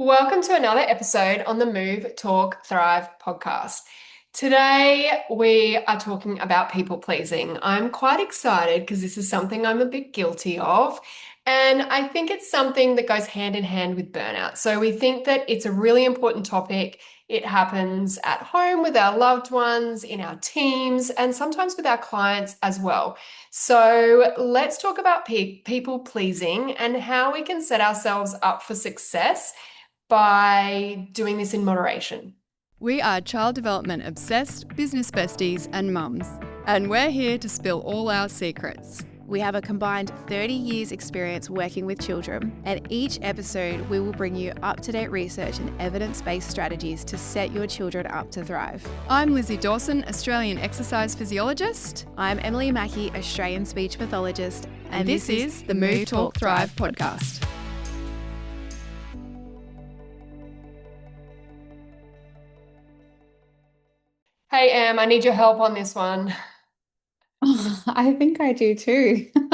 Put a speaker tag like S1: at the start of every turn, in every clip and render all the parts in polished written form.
S1: Welcome to another episode on the Move.Talk.Thrive podcast. Today, we are talking about people pleasing. I'm quite excited because this is something I'm a bit guilty of. And I think it's something that goes hand in hand with burnout. So, we think that it's a really important topic. It happens at home with our loved ones, in our teams, and sometimes with our clients as well. So, let's talk about people pleasing and how we can set ourselves up for success by doing this in moderation.
S2: We are child development obsessed business besties and mums, and we're here to spill all our secrets.
S3: We have a combined 30 years experience working with children, and each episode we will bring you up-to-date research and evidence-based strategies to set your children up to thrive.
S2: I'm Lizzy Dawson, Australian exercise physiologist.
S3: I'm Emily Mackey, Australian speech pathologist,
S2: And this is the Move.Talk.Thrive podcast.
S1: Hey, Em, I need your help on this one.
S4: I think I do too. We'll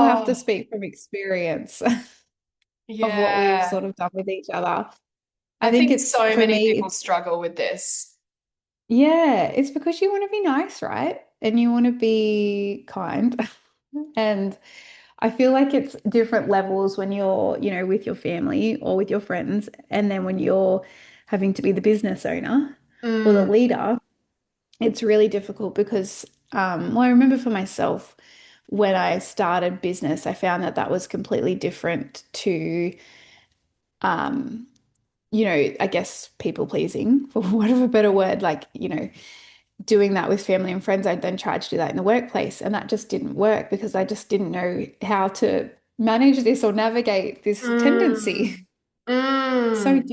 S4: have to
S1: Oh,
S4: speak from experience of what we've
S1: yeah.
S4: sort of done with each other.
S1: I
S4: I think
S1: think
S4: it's
S1: so
S4: for
S1: many
S4: me,
S1: people struggle with this.
S4: it's because you want to be nice, right? And you want to be kind. And I feel like it's different levels when you're, with your family or with your friends, and then when you're having to be the business owner or the
S1: Mm,
S4: leader. It's really difficult because, I remember for myself when I started business, I found that that was completely different to, um, I guess people pleasing, for want of a better word, like, doing that with family and friends. I then tried to do that in the workplace, and that just didn't work because I just didn't know how to manage this or navigate this tendency.
S1: mm,
S4: So
S1: mm.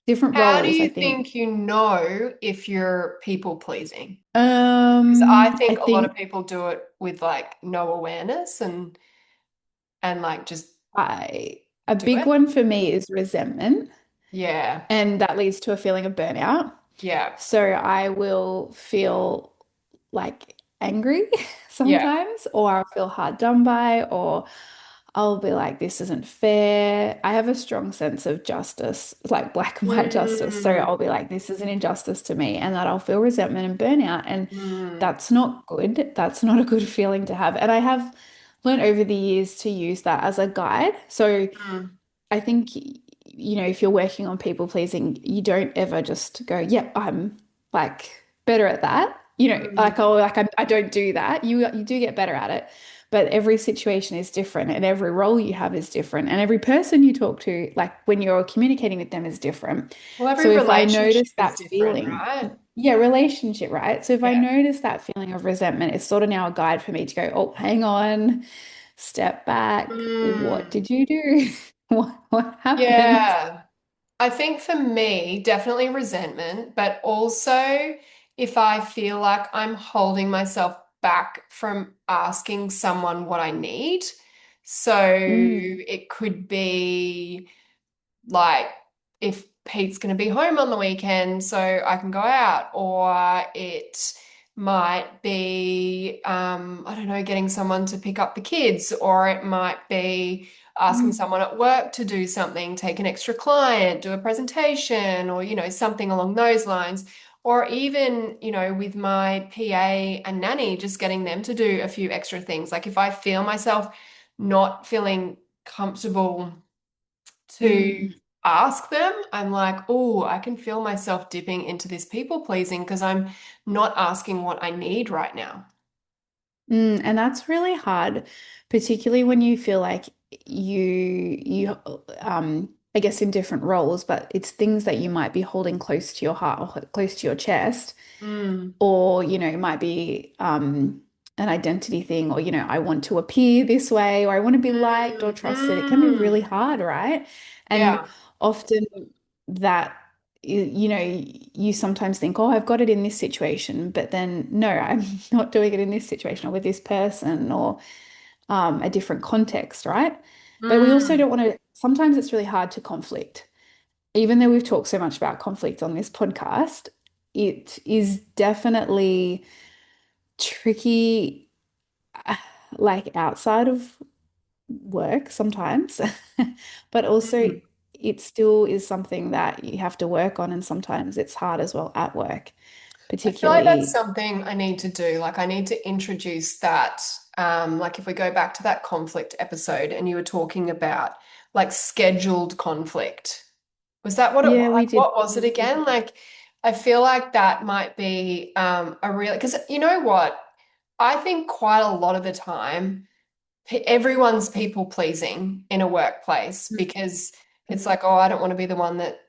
S4: different
S1: How do
S4: roles, I
S1: you
S4: think.
S1: think you know if you're people pleasing? Because I
S4: I
S1: think a lot of
S4: think
S1: people do it with like no awareness and like just
S4: a
S1: do
S4: big
S1: it.
S4: one for me is resentment.
S1: Yeah.
S4: And that leads to a feeling of burnout.
S1: Yeah.
S4: So I will feel like angry
S1: Yeah.
S4: sometimes, or I'll feel hard done by, or I'll be like, this isn't fair. I have a strong sense of justice, like black and white justice. So
S1: Mm,
S4: I'll be like, this is an injustice to me, and that I'll feel resentment and burnout. And
S1: mm,
S4: that's not good. That's not a good feeling to have. And I have learned over the years to use that as a guide. So
S1: mm,
S4: I think, if you're working on people pleasing, you don't ever just go, yep, I'm like better at that.
S1: mm.
S4: I don't do that. You do get better at it. But every situation is different, and every role you have is different, and every person you talk to, like when you're communicating with them, is different.
S1: Well, every
S4: So if I
S1: relationship
S4: notice
S1: is
S4: that
S1: different,
S4: feeling,
S1: right?
S4: yeah, relationship, right? So if I
S1: Yeah.
S4: notice that feeling of resentment, it's sort of now a guide for me to go, oh, hang on, step back. What
S1: Mm,
S4: did you do? What happened?
S1: yeah. I think for me, definitely resentment, but also if I feel like I'm holding myself back from asking someone what I need. So
S4: Mm,
S1: it could be like if Pete's going to be home on the weekend so I can go out, or it might be, I don't know, getting someone to pick up the kids, or it might be asking
S4: mm,
S1: someone at work to do something, take an extra client, do a presentation, or, something along those lines. Or even, with my PA and nanny, just getting them to do a few extra things. Like if I feel myself not feeling comfortable to
S4: mm,
S1: ask them, I'm like, oh, I can feel myself dipping into this people pleasing because I'm not asking what I need right now.
S4: And that's really hard, particularly when you feel like I guess in different roles, but it's things that you might be holding close to your heart or close to your chest,
S1: Mm,
S4: or it might be an identity thing, or I want to appear this way, or I want to be liked or
S1: mm,
S4: trusted. It can be really
S1: mm.
S4: hard, right? And
S1: Yeah.
S4: often that you sometimes think, oh, I've got it in this situation, but then no, I'm not doing it in this situation or with this person, or a different context, right? But we also
S1: Mm.
S4: don't want to, sometimes it's really hard to conflict. Even though we've talked so much about conflict on this podcast, it is definitely tricky, like outside of work sometimes, but also
S1: Mm.
S4: it still is something that you have to work on, and sometimes it's hard as well at work,
S1: I feel like that's
S4: particularly.
S1: something I need to do. Like I need to introduce that. Like if we go back to that conflict episode and you were talking about like scheduled conflict. Was that what it
S4: Yeah,
S1: was?
S4: we
S1: Like,
S4: did.
S1: what was it again? Like I feel like that might be a real because you know what? I think quite a lot of the time everyone's people pleasing in a workplace because it's like, oh, I don't want to be the one that,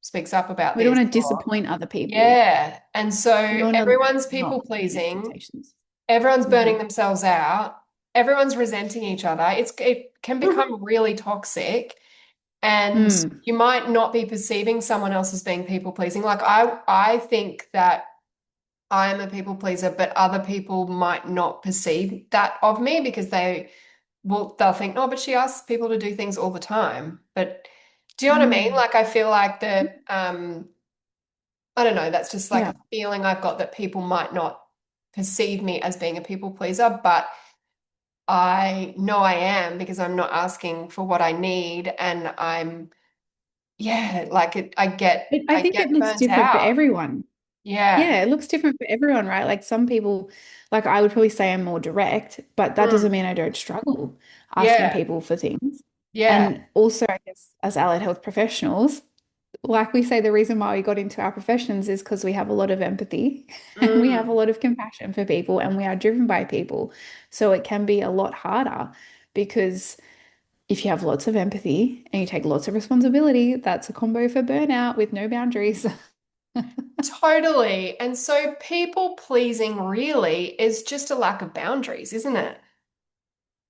S1: speaks up about
S4: We don't
S1: this.
S4: want to disappoint other people.
S1: Yeah. And so
S4: We don't want to
S1: everyone's
S4: not
S1: people
S4: meet
S1: pleasing,
S4: expectations.
S1: everyone's
S4: Hmm.
S1: burning themselves out, everyone's resenting each other. It can become really toxic and
S4: Mm.
S1: you might not be perceiving someone else as being people pleasing. Like I think that I am a people pleaser, but other people might not perceive that of me because they'll think, oh, but she asks people to do things all the time. But do you know what I mean?
S4: Mm.
S1: Like I feel like I don't know, that's just like
S4: Yeah.
S1: a feeling I've got that people might not perceive me as being a people pleaser, but I know I am because I'm not asking for what I need and yeah, like
S4: I
S1: I
S4: think it
S1: get
S4: looks
S1: burnt
S4: different for
S1: out.
S4: everyone.
S1: Yeah.
S4: Yeah, it looks different for everyone, right? Like some people, like I would probably say I'm more direct, but that doesn't
S1: Mm.
S4: mean I don't struggle asking
S1: Yeah.
S4: people for things.
S1: Yeah.
S4: And also, I guess, as allied health professionals, like we say, the reason why we got into our professions is because we have a lot of empathy and we have a
S1: Mm.
S4: lot of compassion for people and we are driven by people. So it can be a lot harder because if you have lots of empathy and you take lots of responsibility, that's a combo for burnout with no boundaries.
S1: Totally. And so people pleasing really is just a lack of boundaries, isn't it?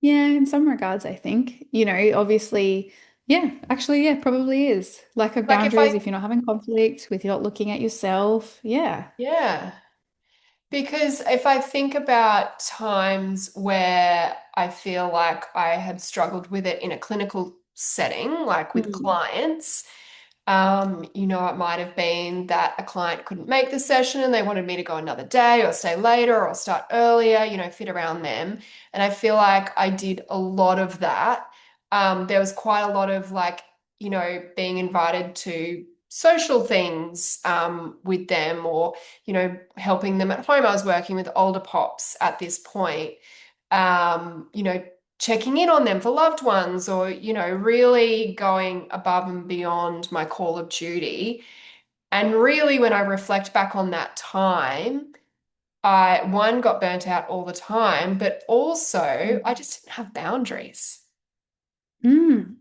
S4: Yeah, in some regards, I think, obviously, yeah, actually, yeah, probably is. Lack of
S1: Like if
S4: boundaries,
S1: I,
S4: if you're not having conflict, if you're not looking at yourself. Yeah.
S1: yeah. Because if I think about times where I feel like I have struggled with it in a clinical setting, like with
S4: Mm.
S1: clients, it might have been that a client couldn't make the session and they wanted me to go another day or stay later or start earlier, fit around them. And I feel like I did a lot of that. There was quite a lot of like, being invited to social things with them or, helping them at home. I was working with older pops at this point. Um, you know, checking in on them for loved ones or, really going above and beyond my call of duty. And really, when I reflect back on that time, one, got burnt out all the time, but also I just didn't have boundaries.
S4: Mm.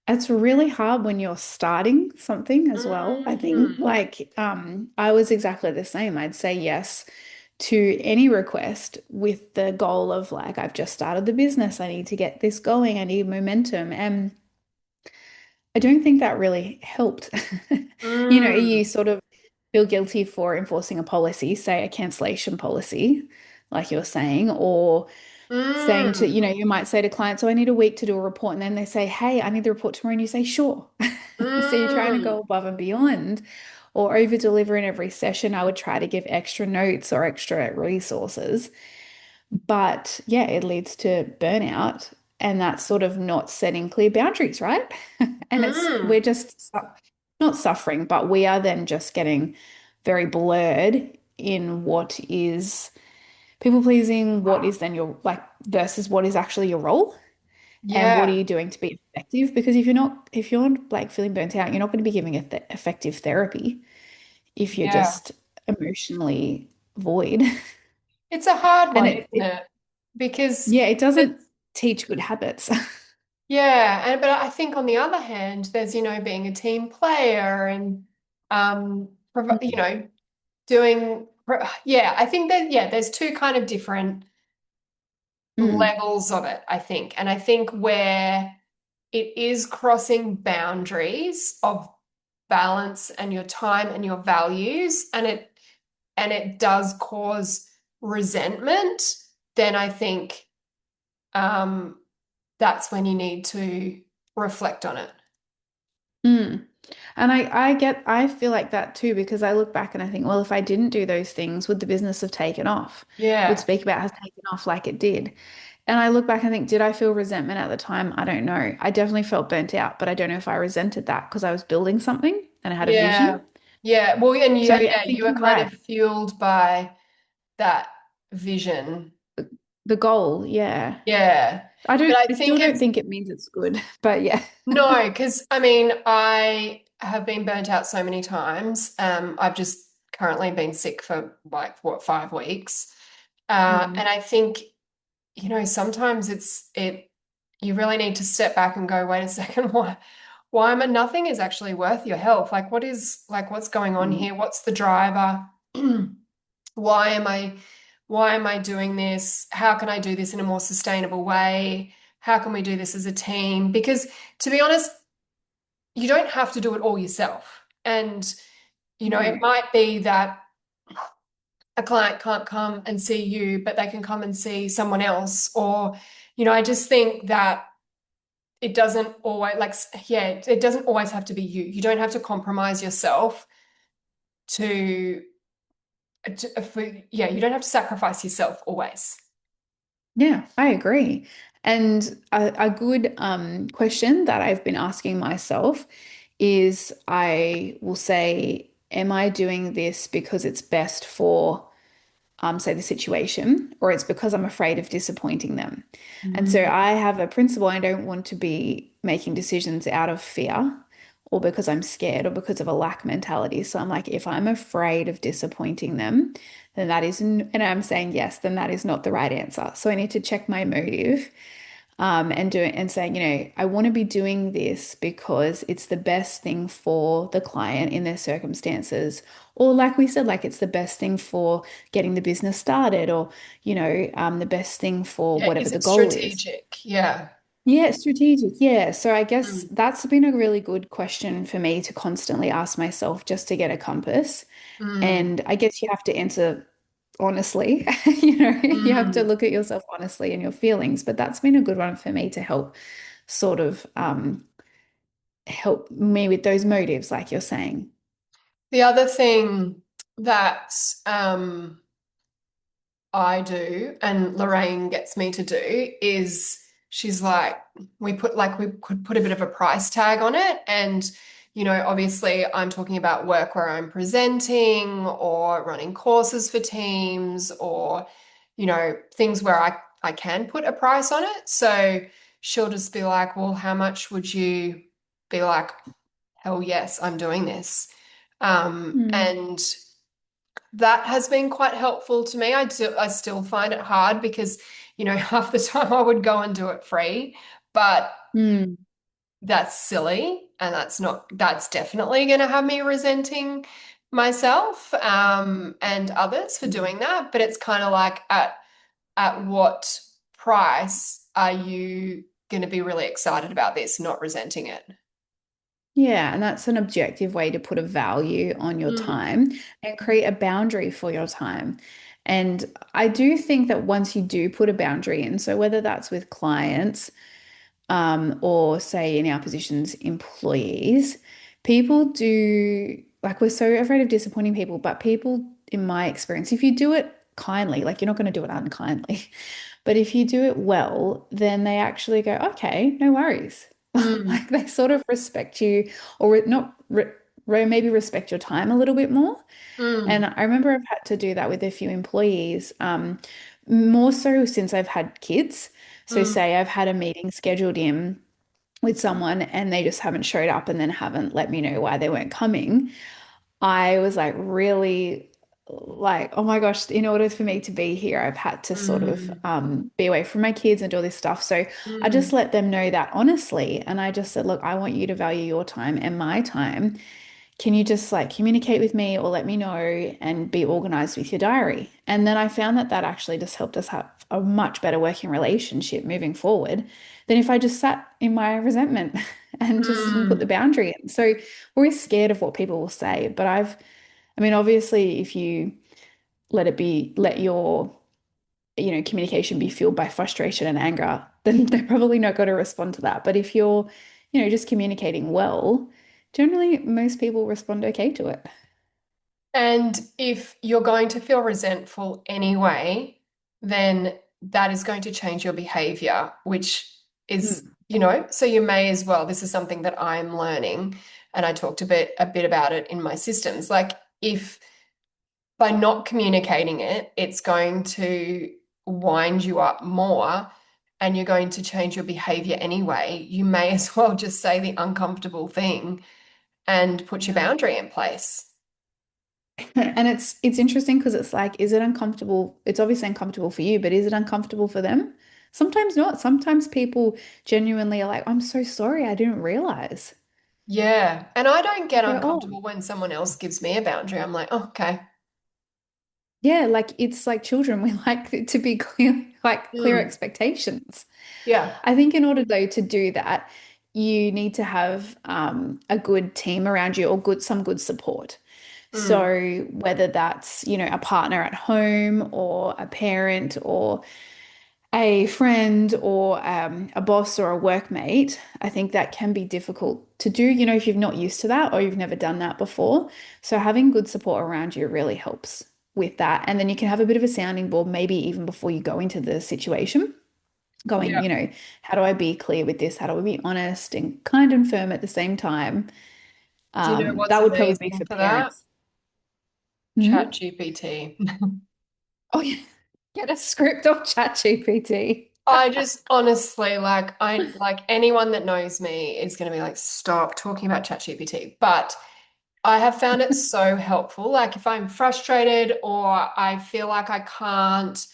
S4: It's really hard when you're starting something as well. I think
S1: Mhm.
S4: like I was exactly the same. I'd say yes to any request with the goal of like I've just started the business. I need to get this going. I need momentum. And I don't think that really helped. You
S1: Mm.
S4: sort of feel guilty for enforcing a policy, say a cancellation policy, like you're saying, or saying to,
S1: Mm.
S4: you might say to clients, oh, I need a week to do a report. And then they say, hey, I need the report tomorrow. And you say, sure. So you're trying to go
S1: Mm.
S4: above and beyond or over deliver in every session. I would try to give extra notes or extra resources. But yeah, it leads to burnout. And that's sort of not setting clear boundaries, right? And we're
S1: Mm.
S4: just not suffering, but we are then just getting very blurred in what is people pleasing, what is then your like versus what is actually your role and what are
S1: Yeah.
S4: you doing to be effective? Because if you're like feeling burnt out, you're not going to be giving a th effective therapy if you're
S1: Yeah.
S4: just emotionally void.
S1: It's a hard
S4: And
S1: one, isn't it? Because
S4: yeah, it
S1: it's
S4: doesn't teach good habits.
S1: yeah, and but I think on the other hand, there's, being a team player and
S4: Mm.
S1: yeah, I think that yeah, there's two kind of different
S4: Mm.
S1: levels of it, I think. And I think where it is crossing boundaries of balance and your time and your values and it does cause resentment, then I think um that's when you need to reflect on it.
S4: Mm. And I feel like that too because I look back and I think, well, if I didn't do those things, would the business have taken off? Would
S1: Yeah.
S4: Speak About have taken off like it did? And I look back and think, did I feel resentment at the time? I don't know. I definitely felt burnt out, but I don't know if I resented that because I was building something and I had a
S1: Yeah.
S4: vision.
S1: Yeah. Well, and
S4: So I
S1: yeah, you
S4: think
S1: were
S4: you're
S1: kind
S4: right.
S1: of fueled by that vision.
S4: The goal, yeah.
S1: Yeah. But I
S4: I still
S1: think
S4: don't
S1: it's
S4: think it means it's good, but yeah.
S1: no, because I mean, I have been burnt out so many times. I've just currently been sick for like what, 5 weeks.
S4: Mm,
S1: And I think, sometimes you really need to step back and go, wait a second, why am I, nothing is actually worth your health? Like what's going on
S4: mm.
S1: here? What's the driver? Why am I why am I doing this? How can I do this in a more sustainable way? How can we do this as a team? Because to be honest, you don't have to do it all yourself. And, it
S4: No.
S1: might be that a client can't come and see you, but they can come and see someone else. Or, I just think that it doesn't always yeah, it doesn't always have to be you. You don't have to compromise yourself to, yeah, you don't have to sacrifice yourself always.
S4: Yeah, I agree. And a good question that I've been asking myself is I will say, am I doing this because it's best for say the situation, or it's because I'm afraid of disappointing them. And so
S1: Mm.
S4: I have a principle. I don't want to be making decisions out of fear or because I'm scared or because of a lack mentality. So I'm like, if I'm afraid of disappointing them, then that is, and I'm saying yes, then that is not the right answer. So I need to check my motive and do it and saying, I want to be doing this because it's the best thing for the client in their circumstances. Or like we said, like it's the best thing for getting the business started, or, the best thing for
S1: Yeah,
S4: whatever
S1: is
S4: the
S1: it
S4: goal is.
S1: strategic? Yeah.
S4: Yeah, strategic. Yeah. So I guess
S1: Mm.
S4: that's been a really good question for me to constantly ask myself just to get a compass.
S1: Mm.
S4: And I guess you have to answer honestly. You have to
S1: Mm.
S4: look at yourself honestly and your feelings. But that's been a good one for me to help sort of help me with those motives, like you're saying.
S1: The other thing that I do and Lorraine gets me to do is she's like, we could put a bit of a price tag on it. And, obviously I'm talking about work where I'm presenting or running courses for teams or, things where I can put a price on it. So she'll just be like, well, how much would you be like, hell yes, I'm doing this.
S4: Mm.
S1: And that has been quite helpful to me. I still find it hard because, half the time I would go and do it free, but
S4: Mm.
S1: that's silly and that's definitely going to have me resenting myself, and others for doing that. But it's kind of like at what price are you going to be really excited about this, not resenting it?
S4: Yeah, and that's an objective way to put a value on your
S1: Mm,
S4: time and create a boundary for your time. And I do think that once you do put a boundary in, so whether that's with clients, or say in our positions, employees, people do, like, we're so afraid of disappointing people, but people, in my experience, if you do it kindly, like you're not going to do it unkindly, but if you do it well, then they actually go, okay, no worries.
S1: mm,
S4: Like they sort of respect you, or not maybe respect your time a little bit more. And
S1: mm,
S4: I remember I've had to do that with a few employees, more so since I've had kids. So,
S1: mm,
S4: say I've had a meeting scheduled in with someone and they just haven't showed up and then haven't let me know why they weren't coming. I was like, really, like, oh my gosh, in order for me to be here, I've had to sort of
S1: mm,
S4: be away from my kids and do all this stuff. So I just
S1: mm,
S4: let them know that honestly. And I just said, look, I want you to value your time and my time. Can you just like communicate with me or let me know and be organized with your diary? And then I found that that actually just helped us have a much better working relationship moving forward than if I just sat in my resentment and just didn't put the
S1: mm.
S4: boundary in. So we're always scared of what people will say. But I mean, obviously, if you let your, communication be fueled by frustration and anger, then they're probably not going to respond to that. But if you're, just communicating well, generally most people respond okay to it.
S1: And if you're going to feel resentful anyway, then that is going to change your behavior, which is,
S4: Mm.
S1: so you may as well. This is something that I'm learning, and I talked a bit about it in my systems. Like if by not communicating it, it's going to wind you up more and you're going to change your behavior anyway. You may as well just say the uncomfortable thing and put your
S4: Yeah.
S1: boundary in place.
S4: And it's interesting because it's like, is it uncomfortable? It's obviously uncomfortable for you, but is it uncomfortable for them? Sometimes not. Sometimes people genuinely are like, I'm so sorry, I didn't realize.
S1: Yeah. And I don't
S4: I
S1: get
S4: go, oh,
S1: uncomfortable when someone else gives me a boundary. I'm like, oh, okay.
S4: yeah, like it's like children. We like it to be clear, like clear
S1: Mm,
S4: expectations.
S1: yeah.
S4: I think in order though to do that, you need to have a good team around you or some good support.
S1: Mm,
S4: So whether that's, a partner at home or a parent or a friend or a boss or a workmate, I think that can be difficult to do, if you've not used to that or you've never done that before. So having good support around you really helps with that. And then you can have a bit of a sounding board, maybe even before you go into the situation, going,
S1: yeah.
S4: how do I be clear with this? How do I be honest and kind and firm at the same time?
S1: Do you know what's
S4: That would probably be
S1: amazing
S4: for
S1: for that?
S4: parents. Hmm?
S1: Chat GPT.
S4: Oh, yeah. Get a script or chat GPT.
S1: I just honestly like anyone that knows me is going to be like, stop talking about ChatGPT. But I have found it so helpful. Like if I'm frustrated or I feel like I can't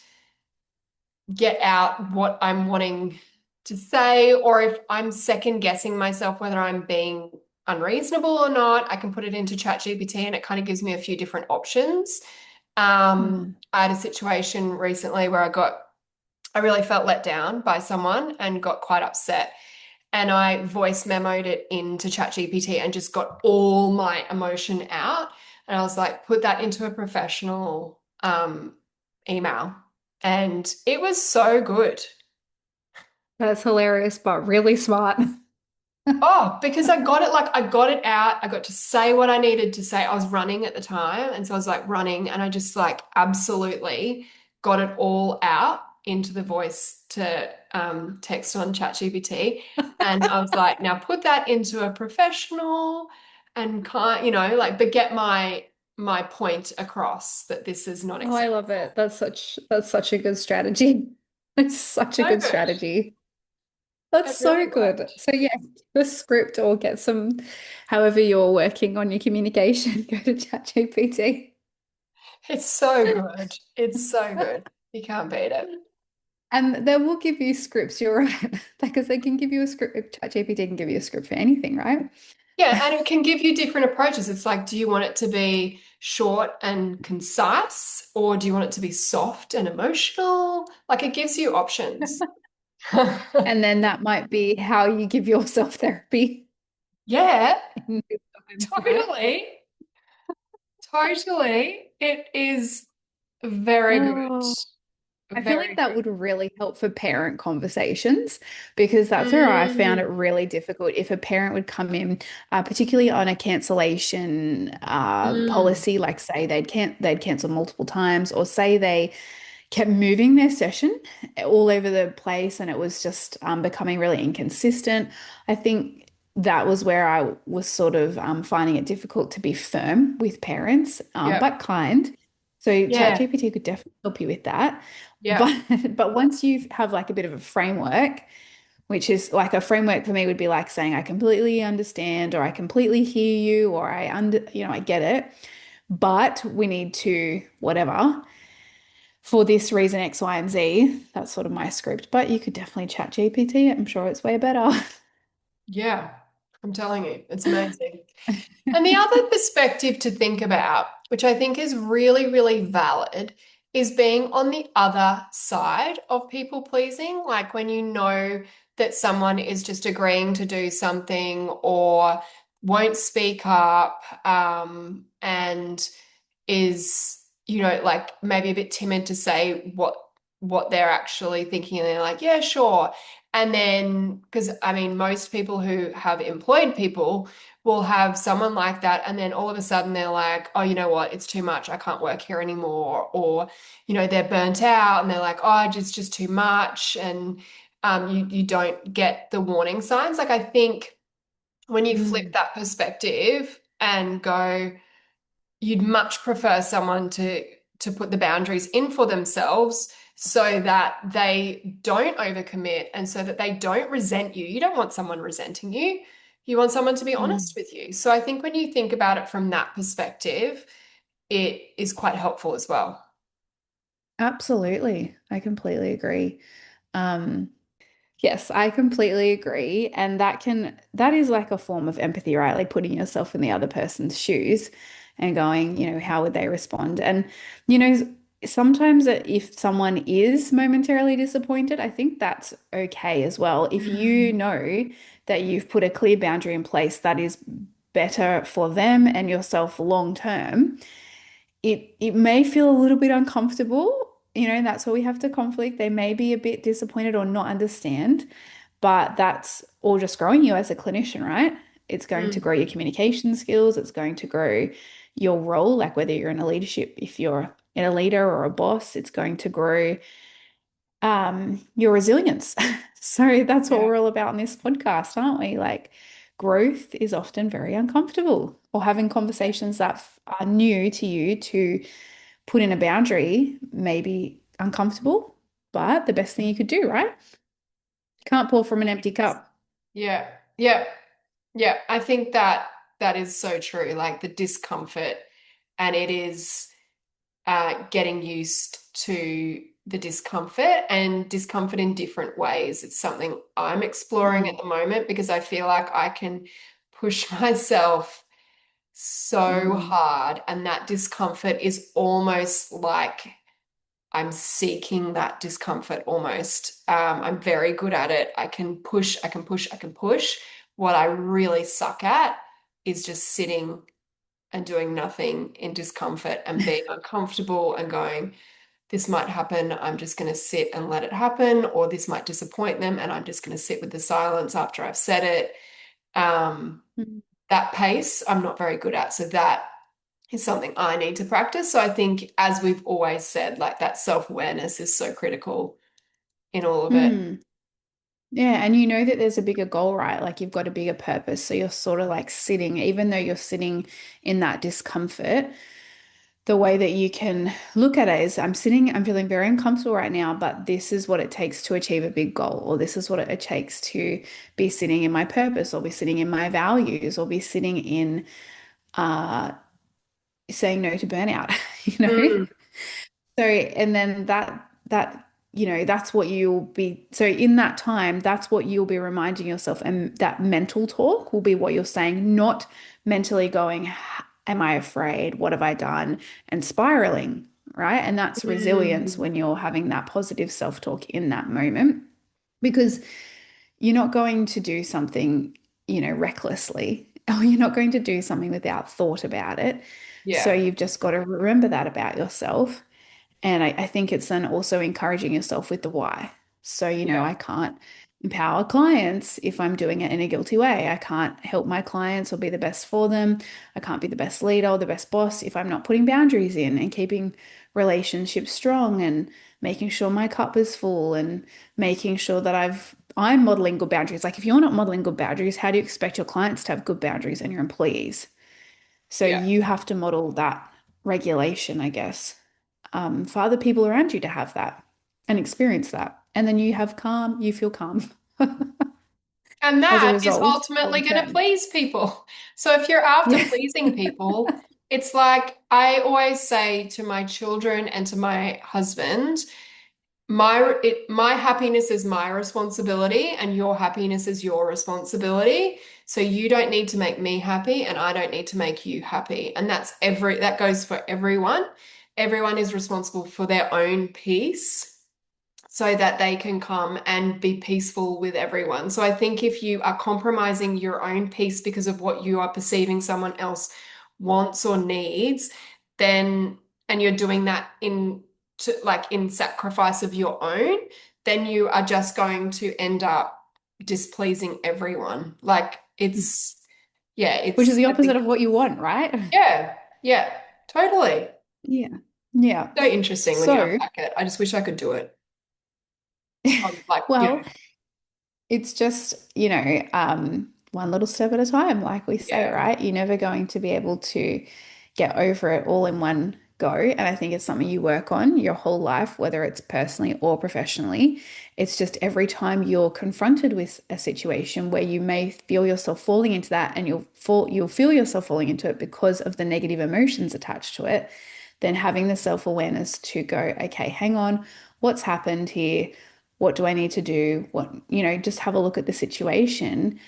S1: get out what I'm wanting to say, or if I'm second guessing myself whether I'm being unreasonable or not, I can put it into ChatGPT and it kind of gives me a few different options.
S4: Hmm.
S1: I had a situation recently where I really felt let down by someone and got quite upset. And I voice memoed it into ChatGPT and just got all my emotion out. And I was like, put that into a professional email. And it was so good.
S4: That's hilarious, but really smart.
S1: Oh, because I got it out. I got to say what I needed to say. I was running at the time. And so I was like running and I just like absolutely got it all out into the voice to text on ChatGPT. And I was like, now put that into a professional and can't, like, but get my point across that this is not
S4: Oh, I love
S1: acceptable.
S4: it. That's such a good strategy. It's such a
S1: So
S4: good
S1: good.
S4: strategy. That's
S1: It really
S4: so good.
S1: worked.
S4: So yeah, the script or get some, however you're working on your communication, go to ChatGPT.
S1: It's so good. It's so good. You can't beat it.
S4: And they will give you scripts, you're right. Because they can give you a script, ChatGPT can give you a script for anything, right?
S1: Yeah, and it can give you different approaches. It's like, do you want it to be short and concise, or do you want it to be soft and emotional? Like it gives you options.
S4: And then that might be how you give yourself therapy
S1: Yeah,
S4: in these times, right?
S1: totally. Totally. It is very good.
S4: Oh. I feel like
S1: Very
S4: that
S1: good.
S4: would really help for parent conversations because that's where I found it
S1: Mm,
S4: really difficult. If a parent would come in, particularly on a cancellation
S1: mm.
S4: policy, like say they'd cancel multiple times, or say they kept moving their session all over the place and it was just becoming really inconsistent. I think that was where I was sort of finding it difficult to be firm with parents,
S1: Yep.
S4: but kind. So
S1: Yeah.
S4: ChatGPT could definitely help you with that.
S1: Yep.
S4: But but once you have like a bit of a framework, which is like a framework for me would be like saying I completely understand or I completely hear you or I get it, but we need to whatever for this reason X, Y, and Z. That's sort of my script. But you could definitely chat GPT. I'm sure it's way better.
S1: Yeah. I'm telling you, it's amazing. And the other perspective to think about, which I think is really, really valid, is being on the other side of people pleasing. Like when you know that someone is just agreeing to do something or won't speak up, and is, like maybe a bit timid to say what they're actually thinking, and they're like, yeah, sure. And then, because I mean, most people who have employed people will have someone like that. And then all of a sudden they're like, oh, you know what? It's too much. I can't work here anymore. Or, they're burnt out and they're like, oh, it's just too much. And you don't get the warning signs. Like, I think when you flip
S4: Mm,
S1: that perspective and go, you'd much prefer someone to put the boundaries in for themselves so that they don't overcommit and so that they don't resent you. You don't want someone resenting you. You want someone to be honest
S4: mm.
S1: with you. So I think when you think about it from that perspective, it is quite helpful as well.
S4: Absolutely. I completely agree. Um, Yes, I completely agree. And that is like a form of empathy, right? Like putting yourself in the other person's shoes and going, how would they respond? And, sometimes if someone is momentarily disappointed, I think that's okay as well. If you
S1: Mm.
S4: know that you've put a clear boundary in place that is better for them and yourself long term, it may feel a little bit uncomfortable, and that's where we have to conflict. They may be a bit disappointed or not understand, but that's all just growing you as a clinician, right? It's going to
S1: Mm.
S4: grow your communication skills, it's going to grow your role, like whether you're in a leadership, if you're in a leader or a boss, it's going to grow your resilience. So that's what
S1: Yeah.
S4: we're all about in this podcast, aren't we? Like growth is often very uncomfortable, or having conversations that are new to you to put in a boundary may be uncomfortable, but the best thing you could do, right? Can't pour from an empty cup.
S1: Yeah. Yeah. Yeah. I think that that is so true. Like the discomfort, and it is getting used to the discomfort and discomfort in different ways. It's something I'm exploring at
S4: Mm,
S1: the moment because I feel like I can push myself so
S4: mm,
S1: hard, and that discomfort is almost like I'm seeking that discomfort almost. I'm very good at it. I can push, I can push, I can push. What I really suck at is just sitting and doing nothing in discomfort and being uncomfortable and going, this might happen. I'm just going to sit and let it happen, or this might disappoint them, and I'm just going to sit with the silence after I've said it. Um,
S4: mm,
S1: that pace, I'm not very good at. So that is something I need to practice. So I think, as we've always said, like that self-awareness is so critical in all of it.
S4: mm. Yeah, and you know that there's a bigger goal, right? Like you've got a bigger purpose. So you're sort of like sitting, even though you're sitting in that discomfort, the way that you can look at it is I'm sitting, I'm feeling very uncomfortable right now, but this is what it takes to achieve a big goal, or this is what it takes to be sitting in my purpose, or be sitting in my values, or be sitting in uh saying no to burnout, you know?
S1: Mm,
S4: So, and then that's what you'll be. So, in that time, that's what you'll be reminding yourself. And that mental talk will be what you're saying, not mentally going, am I afraid? What have I done? And spiraling, right? And that's resilience
S1: mm.
S4: when you're having that positive self-talk in that moment, because you're not going to do something, recklessly, or you're not going to do something without thought about it. So,
S1: Yeah,
S4: you've just got to remember that about yourself. And I think it's then also encouraging yourself with the why. So,
S1: yeah,
S4: I can't empower clients if I'm doing it in a guilty way. I can't help my clients or be the best for them. I can't be the best leader or the best boss if I'm not putting boundaries in and keeping relationships strong and making sure my cup is full and making sure that I'm modeling good boundaries. Like if you're not modeling good boundaries, how do you expect your clients to have good boundaries and your employees? So
S1: yeah.
S4: you have to model that regulation, I guess, for other people around you to have that and experience that. And then you feel calm
S1: And
S4: as a
S1: that is
S4: result
S1: ultimately
S4: long
S1: going to
S4: term.
S1: please people. So if you're after
S4: Yeah.
S1: pleasing people, it's like I always say to my children and to my husband, my happiness is my responsibility and your happiness is your responsibility. So you don't need to make me happy and I don't need to make you happy. And that goes for everyone. Everyone is responsible for their own peace so that they can come and be peaceful with everyone. So I think if you are compromising your own peace because of what you are perceiving someone else wants or needs, then and you're doing that in sacrifice of your own, then you are just going to end up displeasing everyone. Like yeah,
S4: Which is the
S1: I
S4: opposite
S1: think,
S4: of what you want, right?
S1: yeah, yeah, totally.
S4: Yeah. Yeah.
S1: So interesting when you
S4: So,
S1: unpack it. I just wish I could do it. Like,
S4: well, it's just, one little step at a time, like we say,
S1: yeah.
S4: right? You're never going to be able to get over it all in one go. And I think it's something you work on your whole life, whether it's personally or professionally. It's just every time you're confronted with a situation where you may feel yourself falling into that and you'll feel yourself falling into it because of the negative emotions attached to it, then having the self-awareness to go, okay, hang on, what's happened here? What do I need to do? Just have a look at the situation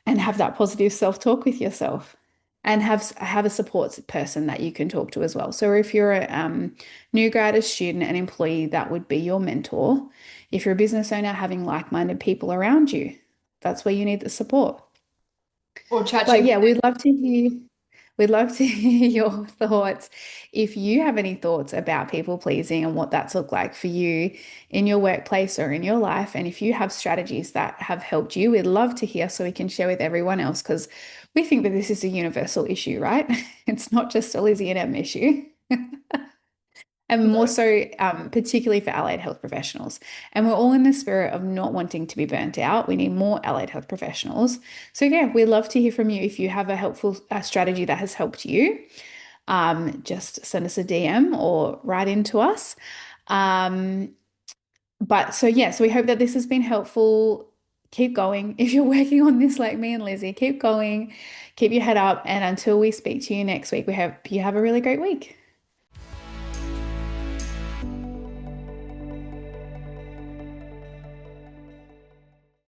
S4: and have that positive self-talk with yourself and have a support person that you can talk to as well. So if you're a new grad, a student, an employee, that would be your mentor. If you're a business owner, having like-minded people around you, that's where you need the support.
S1: Or
S4: But
S1: ChatGPT.
S4: yeah, we'd love to hear your thoughts. If you have any thoughts about people pleasing and what that's looked like for you in your workplace or in your life, and if you have strategies that have helped you, we'd love to hear so we can share with everyone else because we think that this is a universal issue, right? It's not just a Lizzie and Em issue. And more so, particularly for allied health professionals. And we're all in the spirit of not wanting to be burnt out. We need more allied health professionals. So, yeah, we'd love to hear from you if you have a helpful strategy that has helped you. Just send us a DM or write into us. Um, but so, yeah, so we hope that this has been helpful. Keep going. If you're working on this like me and Lizzie, keep going, keep your head up. And until we speak to you next week, we hope you have a really great week.